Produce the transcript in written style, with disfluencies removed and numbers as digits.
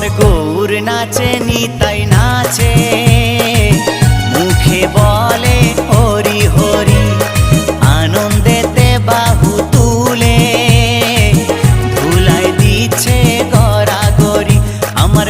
আমার গৌর নাচে নিতাই নাচে, মুখে বলে হরি হরি, আনন্দেতে বাহু তুলে ধুলাই দিচ্ছে গড়াগড়ি। আমার